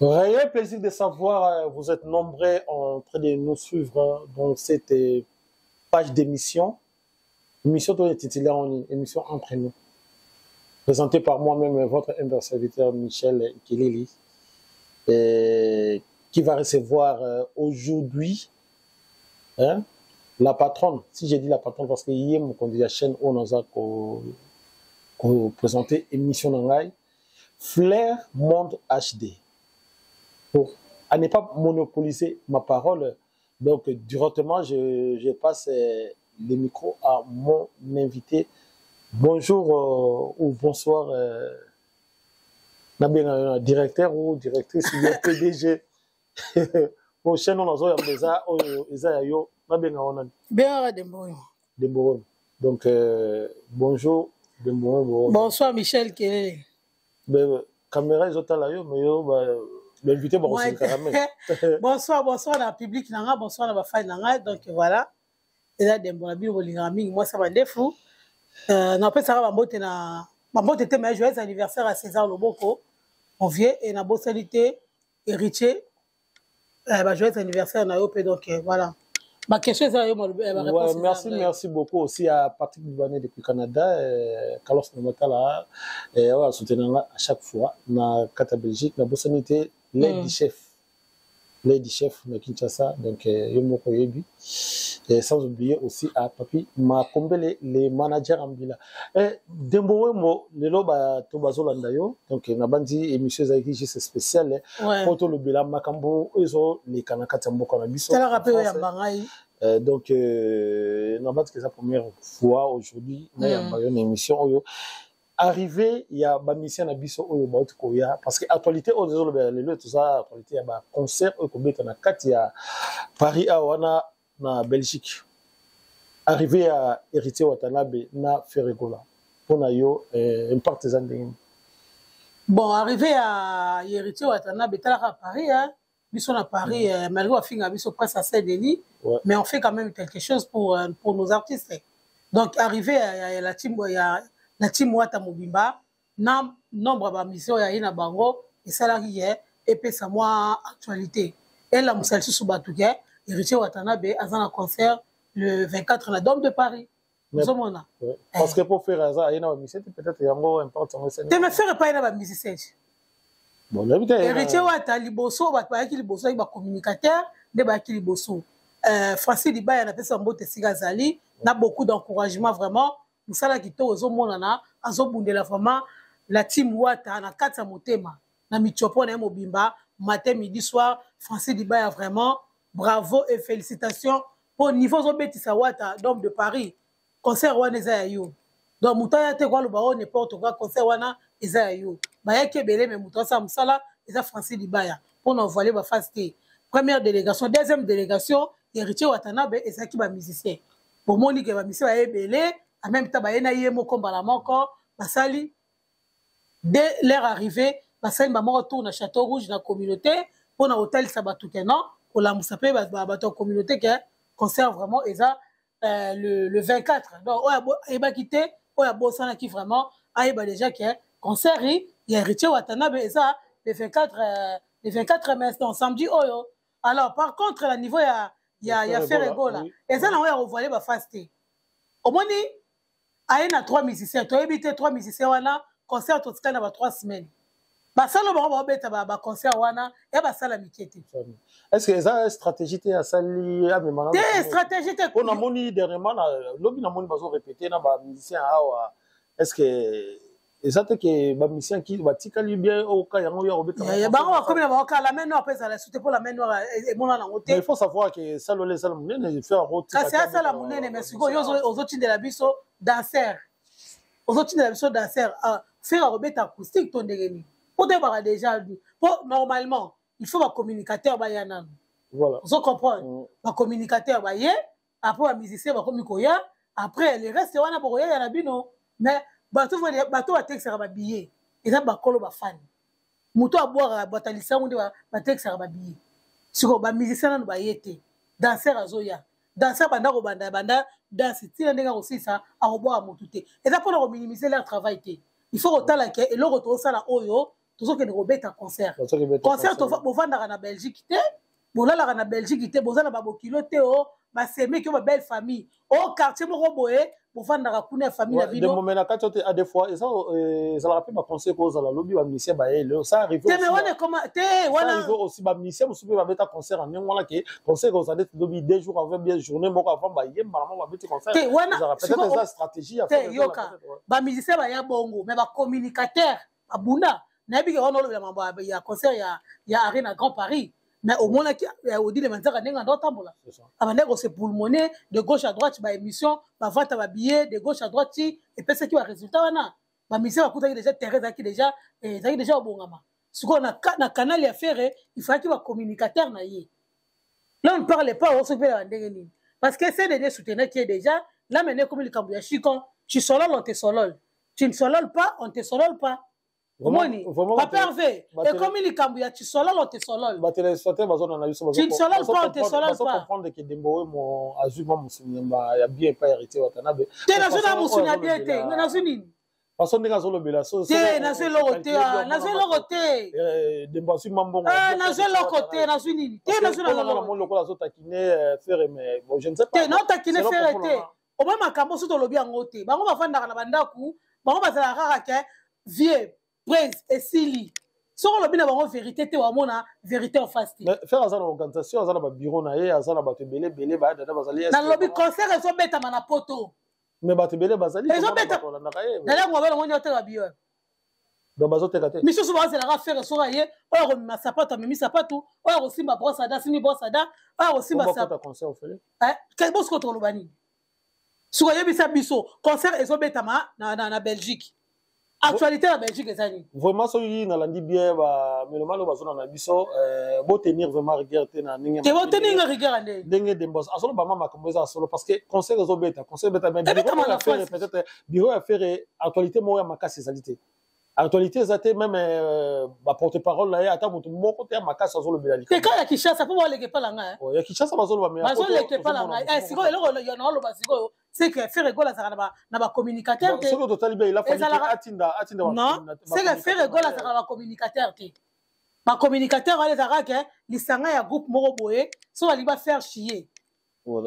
Réel plaisir de savoir, vous êtes nombreux en train de nous suivre dans cette page d'émission. Émission dont est titulaire en émission entre nous. Présentée par moi-même, votre humble serviteur Michel Kilili, qui va recevoir aujourd'hui la patronne. Si j'ai dit la patronne, parce que hier, on dit la chaîne où nous avons présenté émission d'Angaï, Flair Monde HD. Pour à ne pas monopoliser ma parole, donc directement, je passe le micro à mon invité. Bonjour ou bonsoir, directeur ou directrice ou PDG. Prochaine, on a déjà Isayo, Bien, Demboron. Donc, bonjour, Demboron. Bonsoir, Michel Kelele. Caméra, ils ont là, mais l'invité, bon, c'est bonsoir, bonsoir dans le public, bonsoir dans la faille. Donc voilà. Et là, moi, ça va défaut. On peut savoir ma mot était ma joyeux anniversaire à César Loboko. On vient et na bossalité héritier. Joyeux anniversaire à Nayope. Donc voilà. Ma question est merci beaucoup aussi à Patrick Boubané depuis Canada, Carlos Namatala, et on soutenir à chaque fois na Kata Belgique, na bossalité Lady Chef na Kinshasa, donc Yomoko Yebi, et sans oublier aussi à Papi Makombele, les managers Ambila. Dembowe mo lelo ba tobazo landayo, donc na bandi émission zaiki juste spécial, photo le bila makambo ezo les kanakata mboko na biso. Ça la rappelle ya bangai. Donc na bandi que sa première fois aujourd'hui na ya une émission arrivé il y a ba mission na biso oyo ba koya parce que actualité au désolé le tout ça actualité ya ba concert au kobeta na kati ya Paris a wana na Belgique arrivé à Héritier Watanabe na Ferregola pour na yo impact zanding. Bon arrivé à Héritier Watanabe à Paris hein biso na Paris malgré wa finga biso presse à Saint-Denis mais on fait quand même quelque chose pour nos artistes. Donc arrivé à la team Wata Mobimba na nombre ba mission ya ina bango et salarié et puis ça moi actualité et la musalsi subatuke Héritier Watanabe azana concert le 24 la Dôme de Paris. Parce que pour faire ça ina ba mission peut-être yango important c'est te me faire pas ina ba musicien. Bon Héritier Wata liboso ba ki liboso ba communicateur de ba ki liboso Francis Libaya na pesa mbote sigazali na beaucoup d'encouragement vraiment musala kito ozomonana azobundela vraiment la team Wata na kata motema na michopo na mobimba matin midi soir Francis Libaya vraiment bravo et félicitations pour niveau zobetisa Wata Dôme de Paris concert wana eza yo donc mutaya te kwa loba n'importe quoi concert wana eza yo ba yake belé mais mutasa musala eza Francis Libaya pour nous voler ba faste première délégation deuxième délégation Héritier Watanabe eza ki ba musicien pour monique ba musicien ba belé en même temps, il y a basali dès leur arrivée, basali maman retourne à Château Rouge dans la communauté pour un hôtel Sabatouké non pour la moussape bateau communauté qui concert vraiment le 24. Donc il va quitter il y a bossana qui vraiment il y a déjà qui concert il y a Héritier Watanabe le 24 mai donc samedi oyo. Alors par contre à niveau il y a Ferregola et ça on va revoiler ba faste. Au moins il y a 3 musiciens, tu as évité 3 musiciens, concert tout ça dans 3 semaines. Basalo ba beta ba concert wana et basala mikete. Est-ce que ça stratégie à sali à même des stratégies on a moni dernièrement lobby na moni bazo répéter na ba musicien awa est-ce que exacte que ba musicien qui va tikali bien au cas yango ya robeta. Ya ba comme ba ka la main noire pesa la souté pour la main noire et mon na ngote. Il faut savoir que ça le ça munene fait un rôle. Ça c'est ça la munene mais siko yo aux autres de la biso danseur. Aux autres de la biso danseur faire un robeta acoustique ton ndengeni. Pour débarrasser déjà pour normalement il faut un communicateur ba yana. Voilà. Vous comprenez? Un communicateur ba yé après un musicien ba comme koya après les restes wana boya ya na bino mais bato va texte ba billet et ça ba kolo ba fan. Muto a boire batalisa mundi ba texte ba billet. Siko ba musicien na ba yete danseur azoya. Danseur banda ko banda danse tira ndenga aussi ça a boire motute. Et ça pour minimiser leur travail. Il faut retala que et le retour ça la oyo tozokende kobeta concert concert bovandaka na Belgique te bolalaka na Belgique te boza na babokilo te o baseme ki ba belle famille o quartier moko boye bovandaka kuna ya famille na bino de moment na kati te à des fois ça la rappelle ma conseil ko za la lobby ba musicien ba ele ça arrive te mais wana comment te wana arrive aussi ba musicien musubi ba beta concert en ngwana ke concert ko za det lobby 2 jours avant bien journée moko avant ba yemba ba beta concert te wana peut-être ça stratégie à faire yoka ba musicien ba ya bongo mais ba communicateur abunda na bi ke wana lo mambo ya concert ya Arena Grand Paris. Mais au moins, on dit les gens qui ont des se pulmoner de gauche à droite, bah émission, bah vente à billet de gauche à droite, et puis c'est qui a résultat là. Bah mission va coûter déjà terrain qui déjà au bon moment. Ce qu'on a na canal à faire, il faut qu'il va communicateur na yé. Là on ne parle pas on se fait la ndengeni. Parce que c'est des souteneurs qui est déjà là maintenant comme le Cambodge chicon, tu solol on te solol. Tu ne solol pas, on te solol pas. Moni, papa Hervé, et comme il est cambouillé, tu solol ou tu solol? Tu ne solol pas ou tu solol pas? Comprendre que Demboé, mon azuma musulman, il y a bien pas hérité Watanabe. Tu es national musulman bien été, national. Façon de gazon le belasso. Tu es national côté, national côté. Demboé mambo. National côté, national. Tu es national côté. Mon local azo taquiner faire mais bon je ne sais pas. Tu es non taquiner faire été. Au moins ma cambo sur le lobby en côté. Bango va faire na bandaku, bango va faire rara que vieux. Prince et Sili. Sur le bien avoir vérité, tu as mon vérité en face. Faire ça dans l'organisation, ça dans bureau naé, ça dans bateau belé belé ba dans bazali. Dans le lobby concert, ils ont bête à mana poto. Mais bateau belé bazali. Ils ont bête. D'ailleurs, moi, on va le faire bio. Dans bateau tekate. Mais souvent c'est la faire sur ailleurs. Or ma sapato, mais mi sapato. Or aussi ma brosse à dents, si mi brosse à dents. Or aussi ma sapato. Concert au fait. Quel boss contre le bani. Sur ailleurs bisa biso. Concert ils ont bête à na Belgique. Actualité la Belgique est année. Vraiment ça y na landi bien ba mais le mal ba zona na biso beau tenir vraiment rigueur na ninga. Tu beau tenir rigueur ande. Dengue dembos. Asolo ba mama comme ça solo parce que conseil zo beta ben peut-être bureau à faire actualité mo ya makasi salité. Actualité ça même ba porte-parole là ata mutu moko te makasi zo le belali. C'est quand ya Kinshasa pour voir les pas là nga. Oh ya Kinshasa ba zo ba mais. Ba zo les pas là nga. Siko eloko yo na lo ba siko. C'est que faire rigolo ça na ba communicateur. Ce que total il a fallu atinda. Non, c'est que faire rigolo ça na ba communicateur te. Ba communicateur allez ça que lisanga ya groupe moko boye, so ali ba faire chier.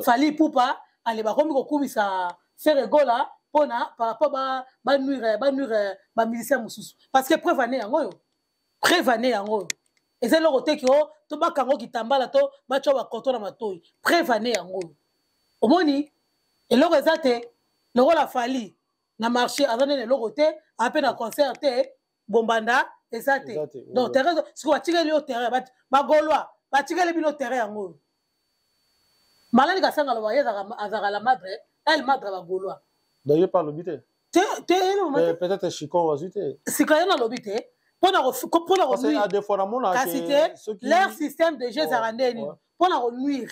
Fali poupa, allez ba komi ko kumisa faire rigolo pona par rapport ba nuire ba musicien mususu. Parce que prévaner yango yo. Prévaner yango. Et c'est le côté que to ba kango kitambala to ba cho ba koto na matoi. Prévaner yango. Omoni et le résultat, le rôle a fallu. Na marché, avant de le côté, à peine à concert, bombanda, et ça. Donc, ce qu'on va tirer le terrain, ma gaulois, va tirer le terrain en haut. Malade Gassan a envoyé à la madre, elle madre la gaulois. D'ailleurs, par l'obité. Peut-être Chicon va ajouter. Si quand on a l'obité, pour la renuire, leur système de jeux arandés, pour la renuire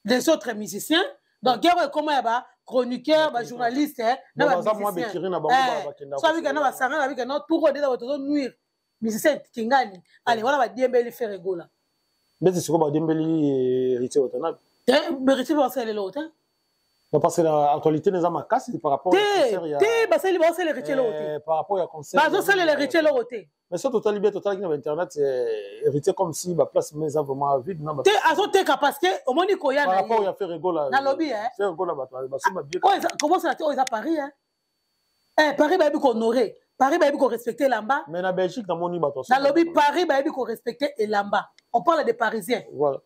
des autres musiciens. Donc, comment il y a chroniqueur, journaliste, musicien Kingani. Allez, voilà, va Dembélé faire rigolo. Mais c'est quoi Dembélé héritier Watanabe? Héritier c'est l'autre. Parce que l'actualité n'est pas casse par rapport à c'est l'héritier l'autre. Par rapport à concert. C'est l'héritier l'autre. Mais ça total libé total qui internet c'est héritier comme si la place mais vraiment vide non. Parce que au moins il y a par rapport à faire rigolo. Na lobby hein. Faire rigolo bien. Comment ça à Paris hein? Paris va bien honorer. Paris va bien respecter l'amba. Mais na Belgique dans mon bateau. Na lobby Paris va bien respecter l'amba. On parle des Parisiens. Voilà.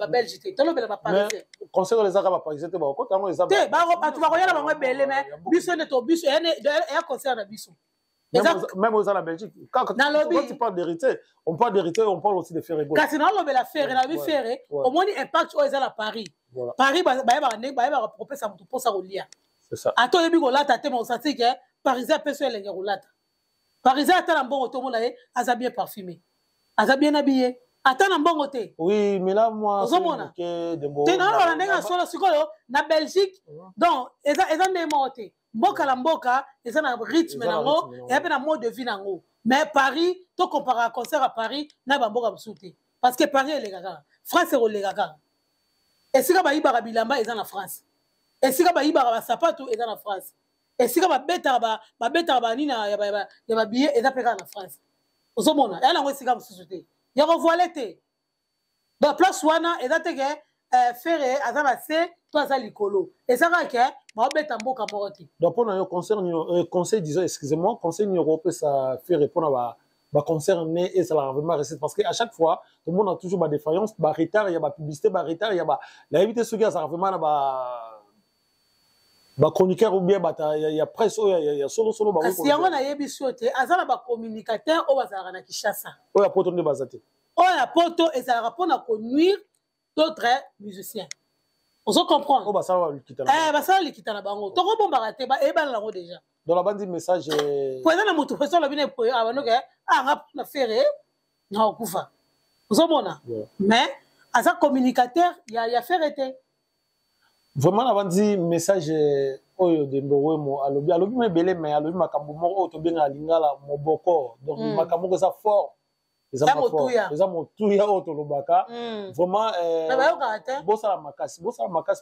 Belgique, Parisien. Conseil les Arabes Parisiens te ba ko tango les Arabes. Tu vas regarder bango belé mais biso ne to biso et concert na biso. Même aux la Belgique. Quand tu parles d'hérité, on parle d'hérité, on parle aussi de faire rigolo. Quand c'est dans le la faire, la vie faire, au moins impact aux à Paris. Paris ba proposer ça pour ça au lien. C'est ça. À toi yebi ko lata te mo senti que Parisien personne les rolata. Parisien attend un bon automobile là, asa bien parfumé. Asa bien habillé. Attends un bon côté. Oui, mais là, moi, c'est que na Belgique, donc, ils ont des mots. Mboka la mboka, ils ont un rythme, et un mode de vie. Mais Paris, tu compares un concert à Paris, n'a pas mboka souté. Parce que Paris est les gars. France est les gars. Et si tu as Bilamba, ils sont en France. Et si tu as Sapato, ils sont en France. esika babetaka nina ya babillet eza mpe kaka na France ozomona ya nango esika mosusu te ya kovoile te baplace wana eza te ke fere aza na se to aza likolo eza kaka ke baobeta mboka moko te donc mpona yo conseil disons excusez-moi conseil nini okopesa fere mpona baconcerné ezalaka vraiment recette parce que à chaque fois tout le monde a toujours badéfaillance baretard ya bapublicité baretard ya nayebi te soki azalaka vraiment na bachroniqueur ou bien ya presse oyo ya solosolo kasi yango nayebi so te aza na bacommunicateur oyo bazalaka na Kinshasa oyo ya poto nde baza te oyo ya poto ezalaka mpona konuire d'autres musiciens ozo comprendre oyo basala likita na bango tokobombaka te eyebana nango déjà donc la bandi message po eza na motu poso alobi na epoyo abanoke anga mpona fere na okufa ozomona mais aza communicateur ya fere te vraiment na bandi message oyo Dembo Wemo alobi mo ebele mais alobi makambo moko oyo tobenga lingala moboko donc makambo moko eza fort eza motuya oyo tolobaka vraiment bosala makasi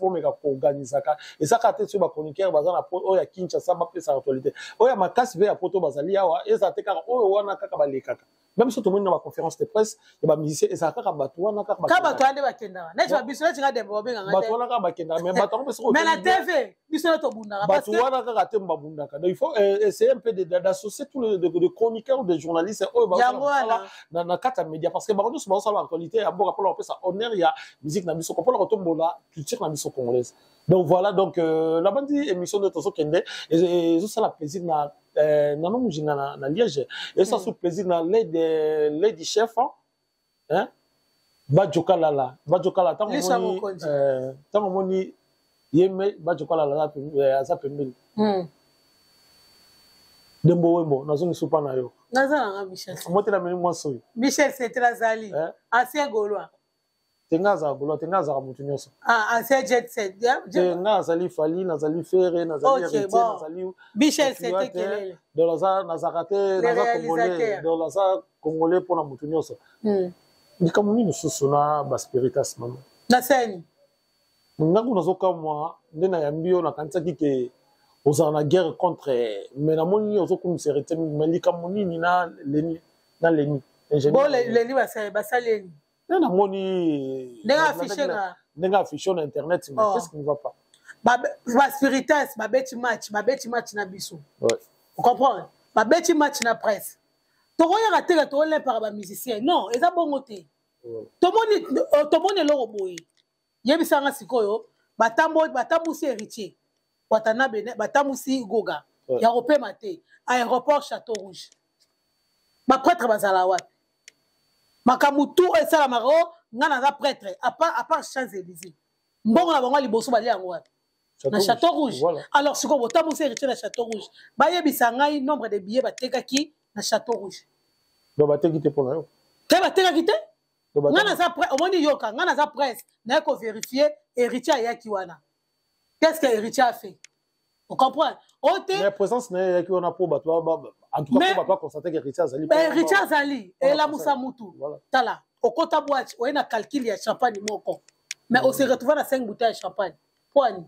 bomeka koorganisaka ezaka te soki bachroniqueur baza na oyo ya Kinshasa bapesaka actualité oyo ya makasi mpe ya poto bazali awa ezala te kaka oyo wana kaka balekaka même so tomoni na baconférence de presse ya bamusicien ezala kaka bato wana kaka bato wana nde bakendaka neti babiso neti nga Dembo babengaka bato wana kaka bakendaka mais bato yango mais na TV biso nde tobundaka bato wana kaka te babundaka donc il faut essayer un peu d'associer tous les chroniqueurs des journalistes oyo bazala na kati ya média parce que bango nyonso bazosala actualité ya mboka mpona kopesa honneur ya musique na biso mpona kotombola culture na biso congolaise donc voilà donc na bandi émission nde tozokende ezosala plaisir na nano mujinga na Liège ezosala so plaisir na lady chef bajokalala ntango moni yeme bajokalala aza pembeni Dembo Wemo nazongi supa na yo nazalanga Michel motela meni mwasi oyo Michel Setel azali ancien gaulois tenga azala gaulois tenga azala motu nyonso ancien jet set tenga azali Fali nazali Fere nazali Héritier nazali Michel Setel kelele donc nazaka te naza congolais donc naza congolais mpona motu nyonso likambo nini mosusu na baspiritas mama na seni ngangu nazokamwa nde nayambi yo nakanisaki ke ozala na guerre contre mais namoni ozokumisa Héritier mais likambo nini na leni leni basaleni nde namoni ndenge affiché na internet mais qu'est-ce qui ne va pas baspiritas babeti match na biso comprendre babeti match na presse tokoyaka teke toolempaka bamusicien non eza bongo te tomoni eloko boye yebisanga sikoyo batambusi Héritier Watanabe batambusi Goga ya kopema te aéroport Château Rouge baprêtre bazala wapi makambo tu esalamaka o nga naza prêtre à part Champs-Élysées mbongo na bango liboso balia yango wapi na Château Rouge alors sikoyo botambusi Héritier na Château Rouge bayebisa ngai nombre de billets batekaki na Château Rouge donc bateki te mpona yo ke batekaki te nga naza omoni yoka nga naza presse naye kovérifier Héritier ayaki wana qu'est-ce que Héritier a fait on comprend mais présence na yaki wana po bato en tout cas po bato constater que Héritier azali Héritier azali elamusa mutu tala okota boîte oye na calcul ya champagne moko mais on se retrouve na 5 bouteilles de champagne poani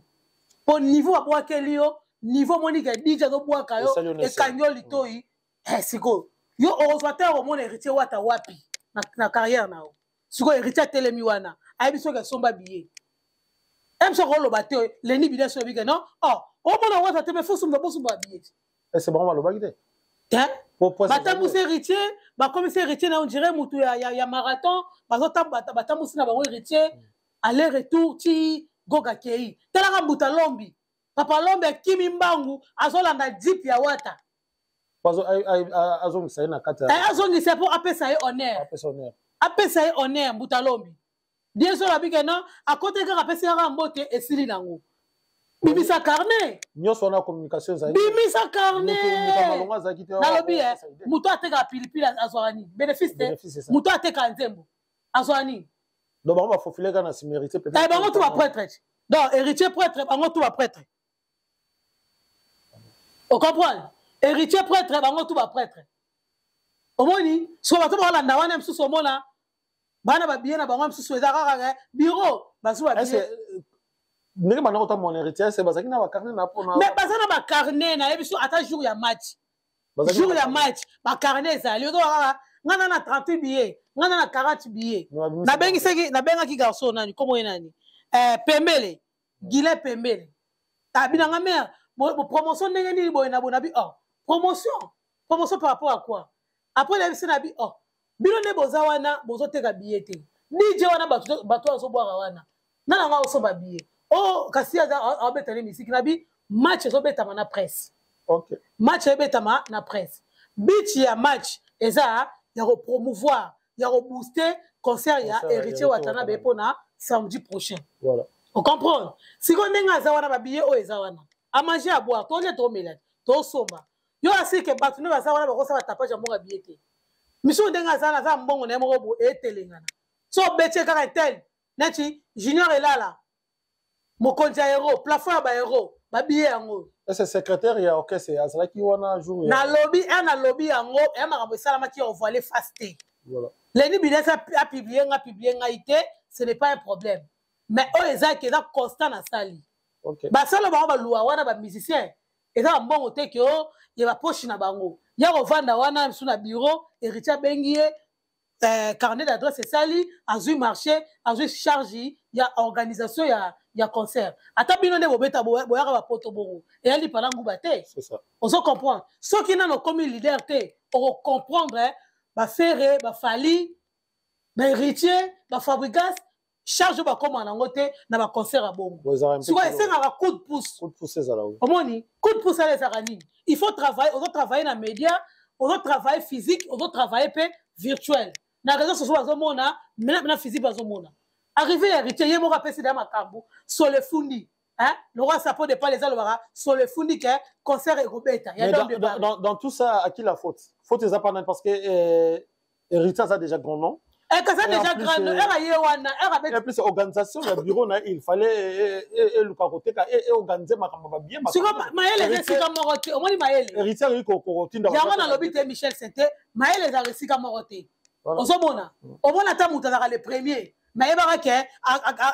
po niveau abwakeli yo niveau monika DJ azobwaka yo ekangi yo litoi siko yo ozwa te omona Héritier wata wapi na carrière na yo siko Héritier atelemi wana ayebi soki asomba billet emso koloba te leni bide so bike non omona wata te me fosumba bosumba billet c'est bon balobaki te batambusi Héritier bakomisi Héritier na on dirait mutu ya marathon batambusi na bango Héritier aller retour ti Goga kei talaka mbuta lombi papa lombi akimi mbangu azolanda jeep ya wata azongisa ye na kati azongisa po apesa ye honneur mbuta lombi bien sûr abike non akote kaka apesi kaka mbote esili nango bimisa carnet nyonso wana communication ezali bimisa carnet nalobi mutu ateka pilipili azwaka nini bénéfice te mutu ateka nzembo azwaka nini donc bango bafofile kaka na nsima Héritier peut-être bango tu baprêtre donc Héritier prêtre bango tu baprêtre ocomprendre Héritier prêtre bango tu baprêtre omoni soki bato bakolanda wana mosusu omona bana babiye na bango mosusu eza kaka bureau bazwi babiye ndenge bana kota mon héritier c'est bazaki na ba carnet na pona mais bazana ba carnet na yebiso ata jour ya match ba carnet ezali ozo ngana na 38 billets ngana na 40 billets na bengaki garçon nani komo nani Pembele Guillet Pembele tabina nga mère promotion ndenge nini boye na bonabi promotion par rapport à quoi après la bisi na bi bino ne boza wana bozo teka billet te DJ wana bato azo boira wana nana nga oso ba billet kasi aza betani misiki na bi match ezo betama na presse OK match ebetama na presse bitch ya match eza ya repromouvoir ya rebooster concert ya Héritier Watana bepona samedi prochain voilà on comprend si ko ndenge aza wana ba billet o eza wana a manger à boire to le to mela to somba yo asike bato ne baza wana bakosa batapage mbonga billet te miso ndenge aza na za mbongo na moko bo etelengana so beche kaka tel neti junior elala mokonzi ya héros plafond ya ba héros ba billet yango c'est secrétaire ya orchestre azala ki wana jour na lobby yango e makambo esalama ki envoyer fasté voilà Lenny Bides a publié ngaité ce n'est pas un problème mais eux ezaki eza constant na sali OK basala bango baluwa wana ba musicien eza mbongo te ke ya ba poche na bango ya kovanda wana sur na bureau Héritier bengi carnet d'adresse sali azui marché azui charge ya organisation ya concert ata bino ne bobeta boyaka ba poto bongo et ali palangu baté c'est ça on se comprend ceux qui n'ont comme leader te on comprendre ba faire ba fali ba Héritier ba Fabrigas charge ba comme en ngote na ba concert à bongo si quoi c'est un coup de pouce ça là omoni coup de pouce à les arani il faut travailler on doit travailler dans média on doit travailler physique on doit travailler peu virtuel na réseaux sociaux bazomona na physique bazomona arrivé Héritier yemo rapesi da makambo so le fundi hein le roi ça peut de pas les alobara so le fundi que concert et robeta il y a dans tout ça à qui la faute est pas parce que Héritier ça déjà grand nom et que ça déjà grand nom et plus organisation le bureau là il fallait le côté et organiser makambo bien siko maele resika morote omoni maele Héritier il ko tinda yango na lobite Michel Sente maele za resika morote ozomona omona ta muta za le premier mais ebara ke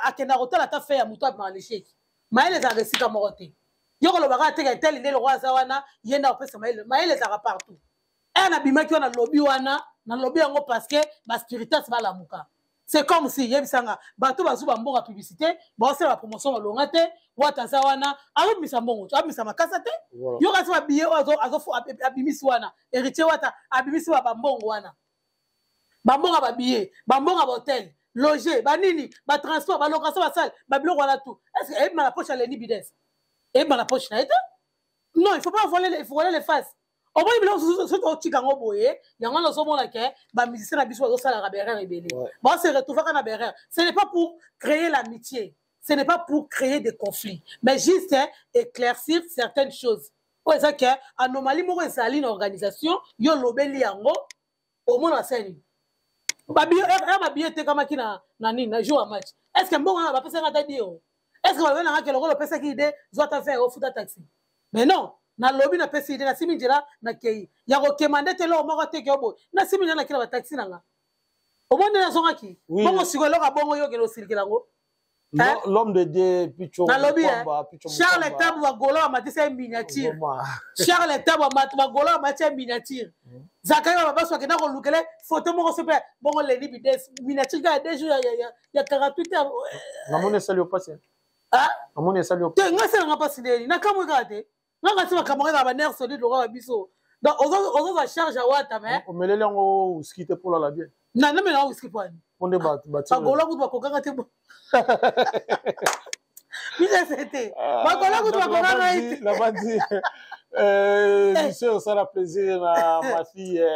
akenda rotala ta fait ya muto ma l'échec maele za resika morote yoko lo baka teka tel le roi za wana yenda opesa maele za partout na bimaki wana lobby wana na lobby yango parce que ba spiritas ba lamuka c'est comme si yebisanga bato bazuba mbonga publicité ba osela la promotion balonga te wata za wana abimisa mbongo abimisa makasa te yo kasi ba billet azo abimisi wana Héritier wata abimisi ba mbongo wana ba mbonga ba billet ba mbonga ba hôtel loger ba nini ba transport ba location ba salle ba biloko wana tout est-ce que ma la poche à Lenny Bides et ma la poche na été non il faut pas voler les faces au moins il faut que tu gango boye yango na somona ke ba musicien na biso bazo sala ka berrer ebele ba se retrouver kana berrer ce n'est pas pour créer l'amitié ce n'est pas pour créer des conflits mais juste éclaircir certaines choses ouais ça que anomalie moko ezali na organisation yo lobeli yango au moins na scène ba billet te kama kina na nini na jour à match est-ce que mbongo ba pesa ngata dio est-ce que ba bena ngakelo ko pesa ki ide zo ta faire au futa taxi mais non na lobby na pesa ide na simi njira na kei ya ko kemande te lo moko te ke obo na simi njira na kila ba taxi nanga o monde na zonga ki bongo sigolo ka bongo yo ke lo sirikela ngo l'homme de Dieu Picho na lobby Charles Tabu wa golo wa matisa miniature Charles Tabu wa golo wa matisa miniature Zakayo baba so ke na ko lukele photo moko se pe bongo Lenny Bides miniature ga des jours ya 48 heures na mone sali au passé ah na mone sali au te ngasa nga passé na kamwe gate nga se ba kamwe ba nerf solide lo ga biso donc ozo va charge à wata mais o melele ngo skite pour la bien na mais na skite pour on débat ba golo ku ba ko kanga te Mille c'était ba golo ku ba ko kanga la bandi monsieur ça la plaisir ma fille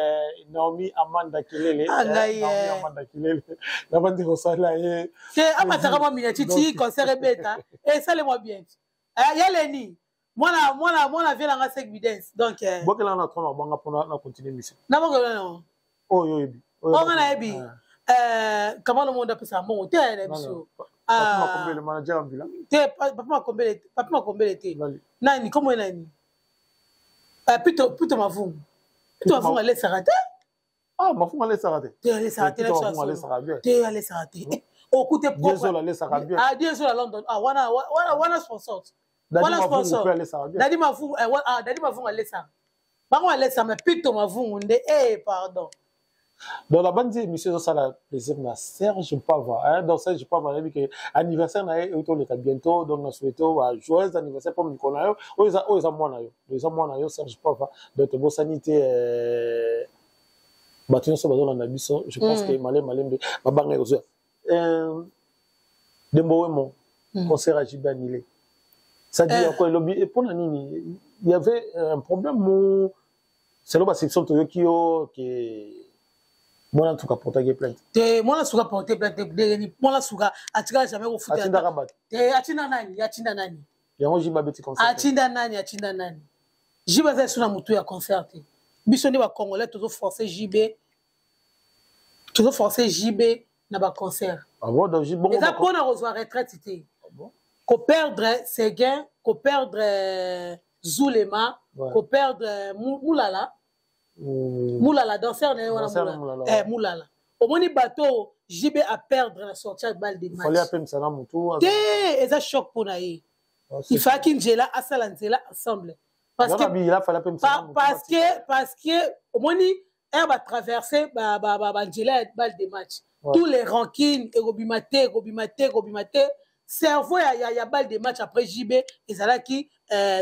Naomi Amanda Kilele Naomi Amanda Kilele la bandi ko sala ye c'est amataka moi minatiti concert beta et ça le moi bien ya Lenny moi vient la 5 Bides donc bokela na tona banga pona na continuer mission na bokela non oh yo ebi on a ebi comment le monde appelle ça mon hôtel l'émission papa Makombe le manager ambila papa Makombe était nani comment nani plutôt Mavum elle est sarate ah Mavum elle est sarate elle est sarate okute propre ah Diesel à London ah wana sponsor wana sponsor Dadi Mavungu Dadi Mavungu alesa bango alesa mais Pito Mavungu nde pardon. Dans la bande émission ça la plaisir na Serge Pava hein dans Serge Pava avec anniversaire na auto le bientôt donc nous souhaitons joyeux anniversaire pour Nicolas oza mwana yo Serge Pava de bonne sanité bâtiment sur bazon na biso je pense que malembe babanga ozo Dembo Wemo concert à JB annulé ça dit encore le lobby et pour nini il y avait un problème où c'est là parce que sont qui moi en tout cas porter plainte moi en tout cas porter plainte moi en tout cas atika jamais au foot atinda rabat atinda nani yango jiba beti concert atinda nani jiba za suna mutu ya concert biso ni ba congolais toujours forcer JB na ba concert ah bon donc JB et ça pour na reçoit retraite té ko perdre Seguin ko perdre Zulema ko perdre Moulala danseur na wana Moulala au moni bateau JB a perdre la sortie de balle de match fallait appeler ça na mutu et ça choc pour naïe il faut qu'Ingela asalanzela ensemble parce que au moni elle va traverser Angela balle de match tous les rankings et Gobimate cerveau il y a balle de match après JB et ça là qui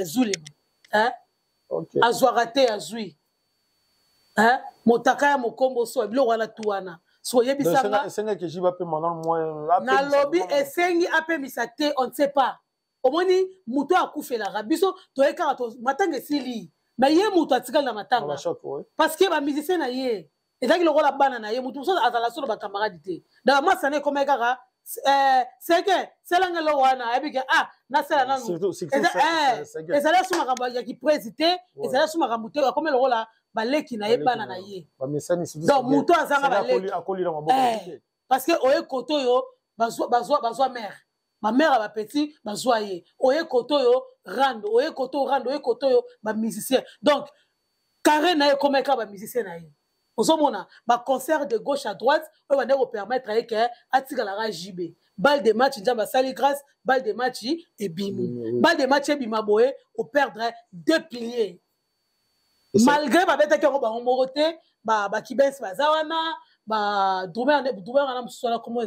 Zulema hein azwa raté azui hein motaka ya mokombo so bilo wana tuana so yebisanga esenga ke jiba pe maintenant moi na lobby esengi ape misate on ne sait pas omoni muto akufela rabiso to ekara to matanga sili mais ye muto atikala na matanga parce que ba musicien na ye ezaki lokola bana na ye muto so azala so ba camarade te dans moi ça ne comme ekara c'est que c'est là ngelo wana ebike na sala nanu ezala so makambo ya ki président ezala so makambo te comme lokola baleki na ye bana na ye donc muto azanga baleki parce que oye koto yo bazwa mère ma mère a ba petit bazwa ye oye koto yo rando oye koto yo ba musicien donc carré na ye comme ka ba musicien na ye osomona ba concert de gauche à droite on va nous permettre que atika la JB balle de match njamba sali grâce balle de match et bimu balle de match et bima boye on perdre 2 piliers malgré ba beta ko ba ngorote ba kibens bazawana ba doumer na msola comme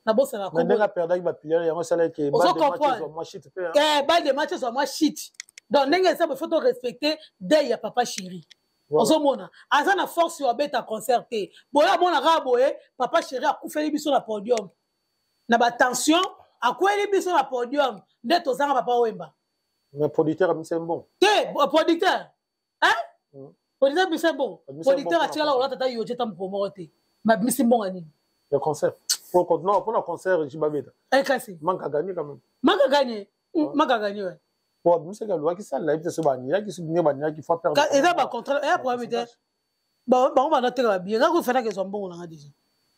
na bossa na comme on a perdu ba piliers yango sala ke balle de match zo moi shit balle de match zo moi shit donc ndenge ça faut respecter dès ya papa chéri osomona aza na force yo abeta concerté boya bona ka boye papa chéri akufeli biso na podium na ba tension akweli biso na podium nde tozanga papa Wemba mais producteur ami c'est bon producteur hein producteur c'est bon producteur atia la olata ta yo jeta mpomo te ma bisi mbonga nini le concert pour le concert jibabeta kasi manka gagner quand même manka gagner ouais pour nous c'est la loi qui ça là il se bani là qui se bien bani là qui faut perdre et ça ba contrat et problème de on va noter ba billet ko fera que son bon là déjà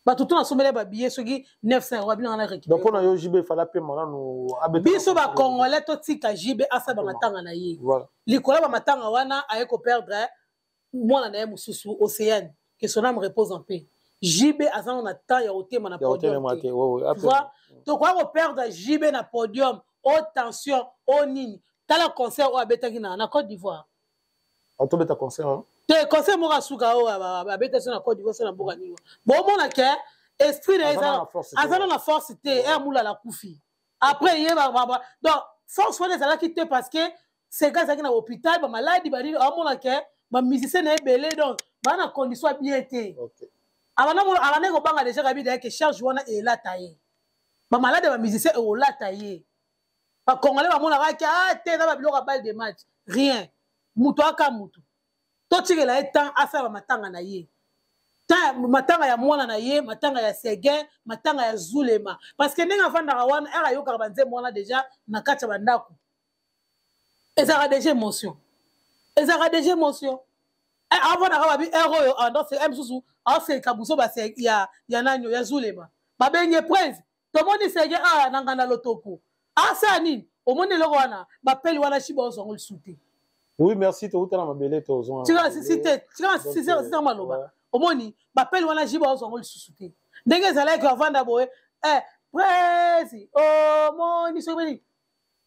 ba tout na somela ba billet soki 900 € bien na récupérer donc on a yo JB fala pe maintenant no abeta biso ba congolais to tika JB asa ba matanga na ye likola ba matanga wana aye ko perdre moi na ye mususu océane que son âme repose en paix JB asa na temps ya otema na podium tu vois to quoi perdre JB na podium haute tension au nini tala concert o abetaki na Côte d'Ivoire auto beta concert hein te concert mo rasuka o abetaki na Côte d'Ivoire na boka niwa bon mona ke esprit na azana na force te e mula la kufi après ye donc force wana ezala ki te parce que ces gars qui na hôpital ba maladie ba dili mona ke ba musicien na ebele donc ba na condition bien te abana ko banga déjà kabi de que charge wana e la taille ba malade ba musicien e la taille ba congolais ba mona ka te na ba biloko balle de match rien muto aka muto to tikela etan asa ba matanga na ye ta matanga ya mwana na ye matanga ya Seguin matanga ya Zulema parce que ndenge afanda wana era yoka banze mwana déjà na kati ba ndako ezaka déjà émotion avant na ba bi héros yo ando c'est msusu c'est kabuso ba c'est ya nanyo ya Zulema ba benye prince to moni Seguin nanga na lotoko asa nini omoni loko wana ba peli wana shiba ozongo lisute oui merci to utana mabele to ozongo c'est maloba omoni ba peli wana shiba ozongo lisute ndenge ezala ko avanda boye presi oh moni sobeni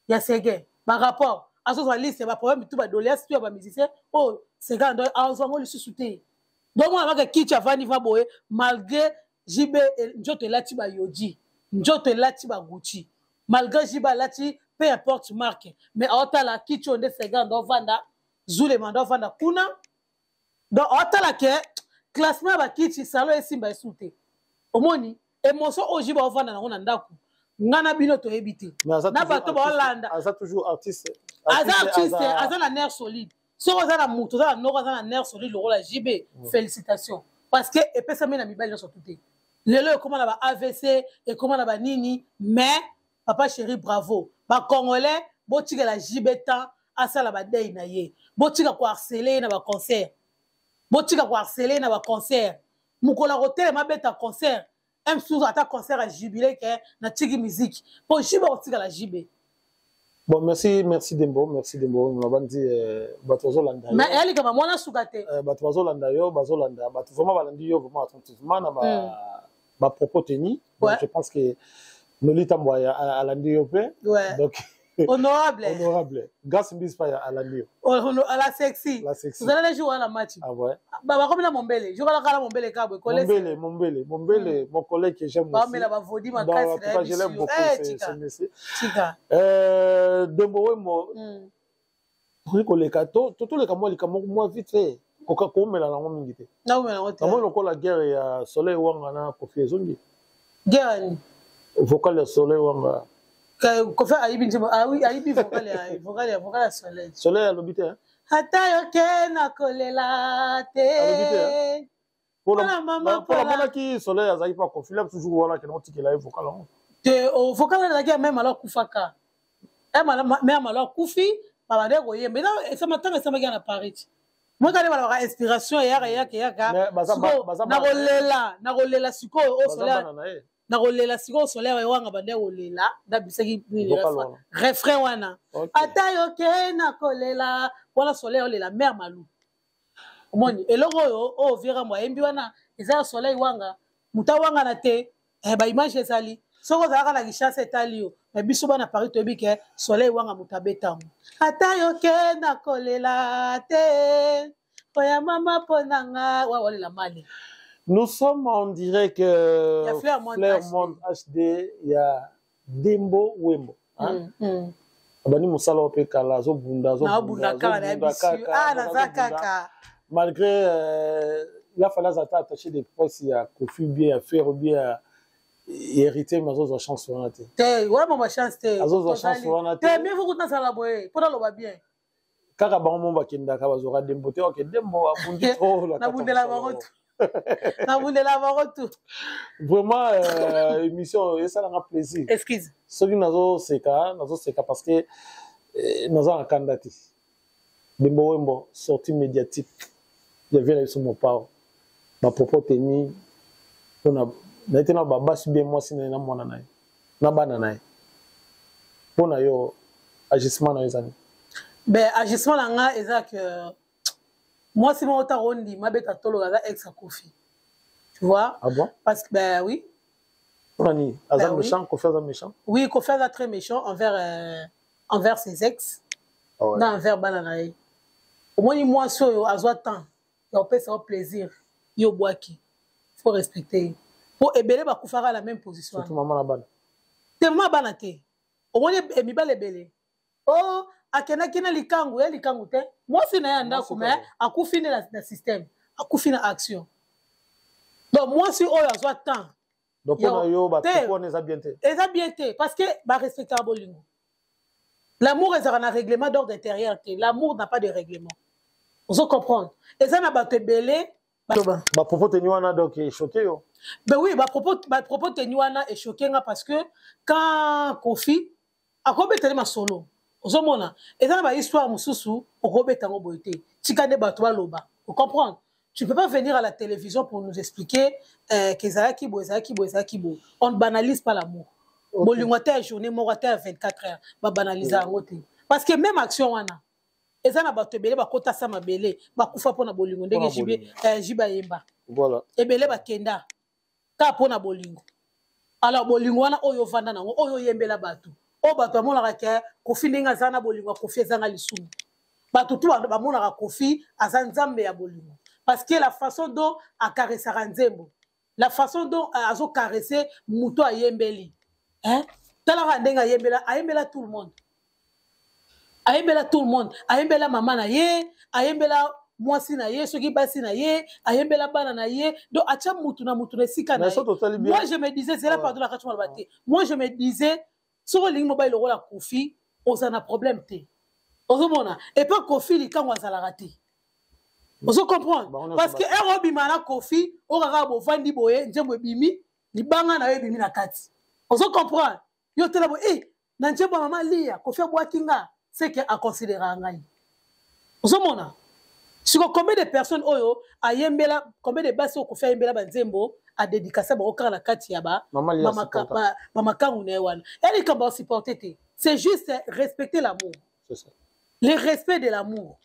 ya sege ba rapport aso za liste ba problème tout ba doléance tout ba musicien oh sega ndo azongo le susute donc on va que kicha vani va boye malgré JB njoto lati ba yoji njoto lati ba Gucci malgré JB lati peu importe marque mais otala kicho nde sega ndo vanda zule mando vanda kuna donc otala ke classement ba kichi salo esimba esute omoni émotion oji ba vanda na ngona ndaku ngana bino to ebité na bato ba Hollande aza toujours artiste aza na nerf solide so aza na muto aza na noko aza na nerf solide le rôle JB félicitations parce que epesa mena mibali na surtout lelo e comment na ba AVC et comment na ba nini mais papa chéri bravo ba congolais botika la JB temps asala ba day na ye botika ko harceler na ba concert botika ko harceler na ba concert mukola hotel ma beta concert un sous ata concert à jubilé que na tiki musique pour JB botika la JB. Bon, merci Dembo. On va dire, Batozo Landa. Mais elle est comme moi, on a sougaté. Batozo Landa, Bazolanda, vraiment, Balandio, vraiment attentivement, ma propos tenu. Je pense que nous l'étendons à l'Andio. Donc, honorable. Grâce à l'Andio. À la sexy. Vous allez jouer à la match. Ah ouais. Bah, comme la Mombele. Je vais la Mombele. Mombele, mon collègue que j'aime aussi. Mais la Vodi, ma casse. Je l'aime beaucoup, ce monsieur. Chica. Dembo, tout les camons, moi, vite fait. Comme la langue militaire. Non, mais on a la guerre et soleil wangana Kofi Zondi. Guerre. Vocal le soleil wanga. Kofi Aibi vocal soleil. Soleil à l'hôpital. Hata yoke na kolela te. Pour la maman qui soleil à Zaïfa Kofi, là toujours voilà que notre qu'il a vocal. Te au vocal la guerre même alors Koufaka. Même alors Koufi, papa de goye. Mais là ça m'attend ça m'a gagné à Paris. Moi quand même la inspiration ya na rolela siko au soleil na rolela siko soleil wanga bande rolela da bisaki refrain wana ata yoke na kolela wala soleil olela mère malou omoni eloko o vira mo embi wana eza soleil wanga muta wanga na te ba image ezali soko zalaka na kishasa etali yo mais biso bana Paris toyebi ke soleil wanga muta betamu ata yoke na kolela te oya mama ponanga wa wale la mali. Nous sommes en direct Fleur-Monde HD, il y a Dembo Wembo. Abani musala ope kala zo bunda malgré il a fallu attacher des postes il y a Kofi bien à faire bien hériter mais aux chances on a été. Voilà ma chance te. Aux chances on a été. Mais vous vous ça la boye pour le va bien. Kaka bango mba kinda ka bazora Dembo te OK Dembo abundi trop la. Na bundela barotu. Na bundela barotu. Vraiment émission et ça n'a pas plaisir. Excuse. Ce qui nazo seka parce que nazo en candidaté. Dembo Wembo sortie médiatique. Il y avait là sur mon pao. Ma propos tenu on a maintenant baba si bien moi si na mona nae. Na bana nae. Pona yo agissement na les années. Ben agissement là nga eza que moi si mon autant rondi ma beta tolo gaza ex Kofi. Tu vois? Ah bon? Parce que ben oui. Nani, Azam méchant, Kofi Azam méchant. Oui, Kofi Azam très méchant envers ses ex. Oh, dans envers bananae. Au moins moi so azwa temps. Il peut se faire plaisir. Yo boaki. Faut respecter. Pour ebele ba kufara la même position. Surtout maman la ban. Tellement banate. Au moins emiba lebele. Oh akena kina likangu ya likangu te moi si na yanda kuma akufine la système akufine action donc moi si oyo azwa temps donc on a yo ba ko neza bien te parce que ba respecter bolingo l'amour est un règlement d'ordre intérieur l'amour n'a pas de règlement vous comprendre et ça na ba tebele ba propos tenu wana donc choqué yo ben oui ba propos tenu wana est choqué parce que quand Kofi akobetele ma solo Ozomona, et dans la histoire mususu, on rebête en boité. Tikane batwa loba. Vous comprenez? Tu ne peux pas venir à la télévision pour nous expliquer que Zaki Bo. On ne banalise pas l'amour. Bolingwate à journée, morate à 24 heures. Ba banaliser en côté. Parce que même action wana. Et ça na bato belé ba kota sama belé, ba kufa pona bolingo ndenge jiba yemba. Voilà. Et belé ba kenda. Ka pona bolingo. alors bolingo wana oyo vanda nango oyo yembela bato o bato amonaka ke Kofi ndenge aza na bolingo Kofi ezanga lisumu bato tu bamonaka Kofi aza nzambe ya bolingo parce que la façon dont akaresaka nzembo la façon dont azo caresser muto ayembeli talaka ndenge ayembela tout le monde ayembela tout le monde ayembela mama na ye ayembela mwasi na ye soki basi na ye ayembela bana na ye donc atia mutu na esika na ye moi je me disais c'est là pardon la kachuma bate moi je me disais soko lingi mobile lokola Kofi oza na problème te ozomona et pas Kofi likango azalaka te ozo comprendre parce que erobima na Kofi okaka bovandi boye nzembo ebimi libanga na yo ebimi na kati ozo comprendre yo tela bo na nzembo mama lia Kofi abwaki nga c'est que a considérer ngai ozomona siko combien de personnes oyo ayembela combien de basi Kofi ayembela banzembo a dédicacer ba okara na kati ya ba mama kangu na wana elle kamba supporter te c'est juste respecter l'amour c'est ça le respect de l'amour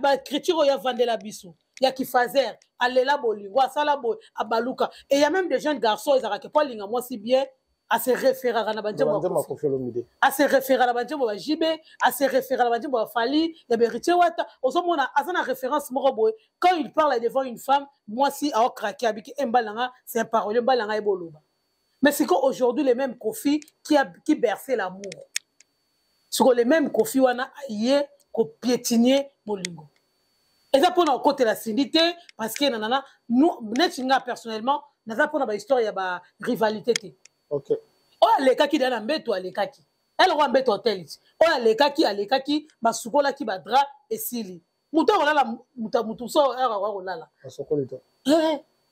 na écriture ya vandela biso ya kifazer alela bolingo asala boy abaluka et il y a même des jeunes garçons ils arrêtent pas linga moi si bien à se référer à Nabandjembo à se référer à Nabandjembo à Jibe à se référer à Nabandjembo à Fali ya Beritier Wata osomona azana référence moko boy quand il parle devant une femme moi si a craqué abiki embalanga c'est un parole embalanga eboloba mais c'est qu'aujourd'hui les mêmes Kofi qui berçait l'amour sur les mêmes Kofi wana aye ko piétiner bolingo et ça pour côté la syndité parce que nanana nous netinga personnellement naza pour na histoire ya ba rivalité te OK o alekaki dana mbeto alekaki elle roi mbeto hotel o alekaki basukola ki ba drap esili muto olala mutu so era wa olala asokoli to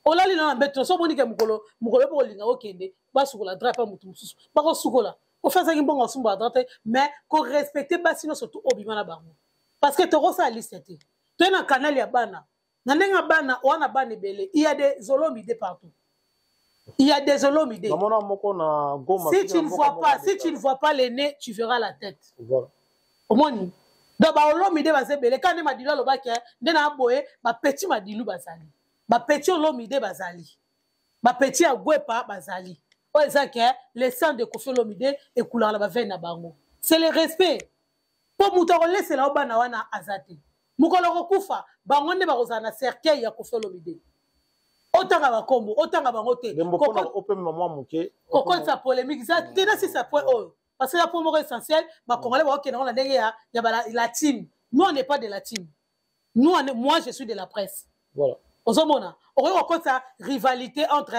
olali na mbeto so bonike mukolo po linga okende basukola drap pa mutu mususu ba ko sukola ko fasa ki mbongo sumba drap mais ko respecter basino surtout obima na bango parce que toko sa liste te to na canal ya bana na ndenga bana wana bana belé il y a des olomide partout. Il y a des olomide. Si tu ne vois pas les nez, tu verras la tête. Voilà. Au moins, donc olomide va se belé quand ma dilo loba ke ndena boye ba petit madilu bazali. Ba petit olomide bazali. Ba petit agwepa bazali. O ezaka le sang de Kofi Olomide et couleur la ba veine na bango. C'est le respect. Pour mutaro laisser la obana wana azate. Mukolo kokufa bango nde ba kozana cercueil ya Kofi Olomide. Autant à Bakombo, autant à Bangote. Pourquoi ça polémique? Ça, c'est ça point. Parce que la promo essentielle, ma Congolais, il y a la team. Nous, on n'est pas de la team. Nous, moi, je suis de la presse. Voilà. On a ça rivalité entre